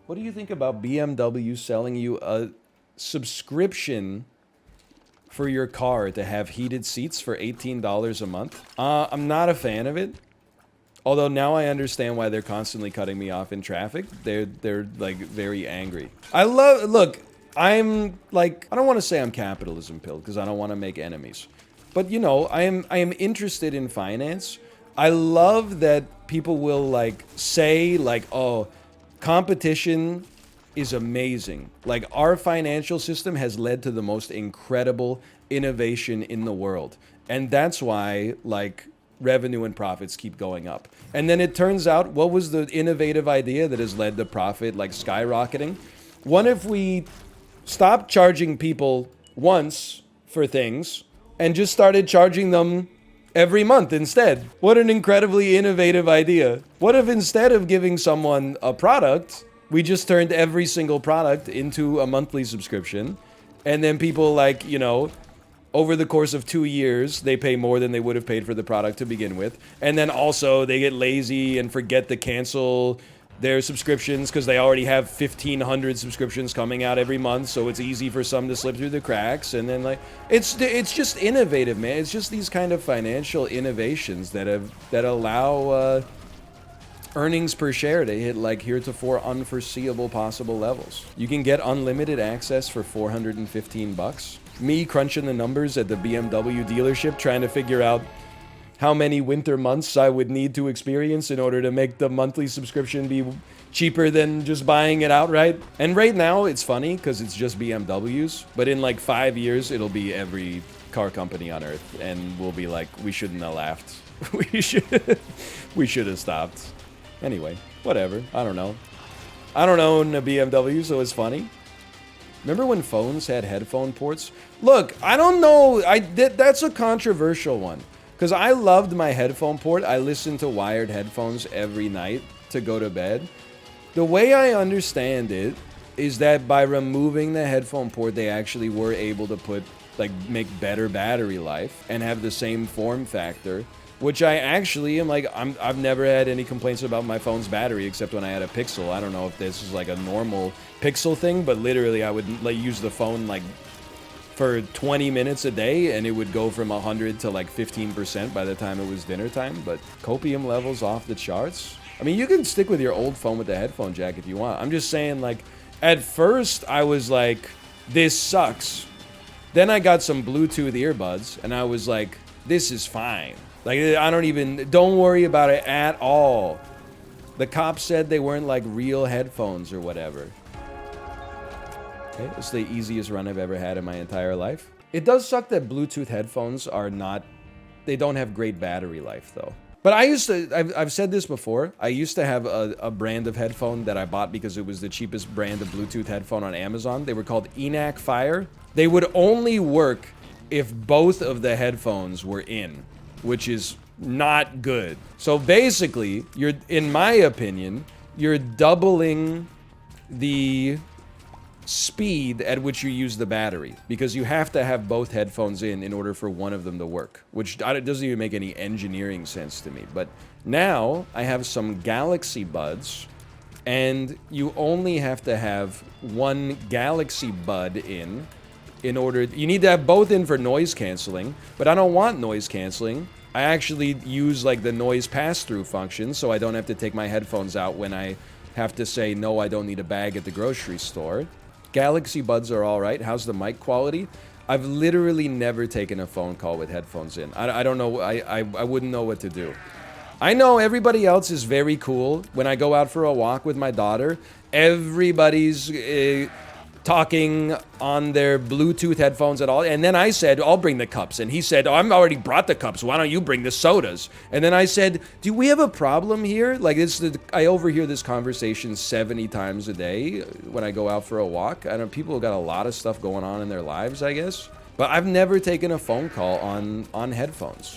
What do you think about BMW selling you a subscription for your car to have heated seats for $18 a month? I'm not a fan of it. Although now I understand why they're constantly cutting me off in traffic. They're like very angry. Look, I'm like, I don't want to say I'm capitalism pilled because I don't want to make enemies. But you know, I am interested in finance. I love that people will like say like, oh, competition is amazing. Like our financial system has led to the most incredible innovation in the world. And that's why like revenue and profits keep going up. And then it turns out, what was the innovative idea that has led to profit like skyrocketing? What if we stopped charging people once for things and just started charging them every month instead? What an incredibly innovative idea. What if instead of giving someone a product, we just turned every single product into a monthly subscription, and then people like, you know, over the course of 2 years, they pay more than they would have paid for the product to begin with. And then also they get lazy and forget to cancel their subscriptions because they already have 1,500 subscriptions coming out every month. So it's easy for some to slip through the cracks. And then like, it's just innovative, man. It's just these kind of financial innovations that allow earnings per share to hit like heretofore unforeseeable possible levels. You can get unlimited access for $415. Me crunching the numbers at the BMW dealership trying to figure out how many winter months I would need to experience in order to make the monthly subscription be cheaper than just buying it outright. And right now it's funny because it's just BMWs, but in like 5 years it'll be every car company on earth, and we'll be like, we shouldn't have laughed. we should have stopped. Anyway, whatever. I don't know. I don't own a BMW, so it's funny. Remember when phones had headphone ports? Look, I don't know. That's a controversial one. Because I loved my headphone port. I listened to wired headphones every night to go to bed. The way I understand it is that by removing the headphone port, they actually were able to make better battery life and have the same form factor. Which I actually am like, I've never had any complaints about my phone's battery except when I had a Pixel. I don't know if this is like a normal Pixel thing, but literally I would like use the phone like for 20 minutes a day and it would go from 100 to like 15% by the time it was dinner time. But copium levels off the charts. I mean, you can stick with your old phone with the headphone jack if you want. I'm just saying, like, at first I was like, this sucks. Then I got some Bluetooth earbuds and I was like, this is fine. Like, don't worry about it at all. The cops said they weren't like real headphones or whatever. Okay, it's the easiest run I've ever had in my entire life. It does suck that Bluetooth headphones they don't have great battery life though. But I've said this before, I used to have a brand of headphone that I bought because it was the cheapest brand of Bluetooth headphone on Amazon. They were called ENAC Fire. They would only work if both of the headphones were in, which is not good. So basically, in my opinion, you're doubling the speed at which you use the battery because you have to have both headphones in order for one of them to work, which doesn't even make any engineering sense to me. But now I have some Galaxy Buds and you only have to have one Galaxy Bud in order. You need to have both in for noise canceling, but I don't want noise canceling. I actually use like the noise pass-through function so I don't have to take my headphones out when I have to say, no, I don't need a bag at the grocery store. Galaxy Buds are all right. How's the mic quality? I've literally never taken a phone call with headphones in. I don't know. I wouldn't know what to do. I know everybody else is very cool. When I go out for a walk with my daughter, everybody's talking on their Bluetooth headphones at all. And then I said, I'll bring the cups. And he said, oh, I've already brought the cups. Why don't you bring the sodas? And then I said, do we have a problem here? Like, I overhear this conversation 70 times a day when I go out for a walk. I know people got a lot of stuff going on in their lives, I guess. But I've never taken a phone call on headphones.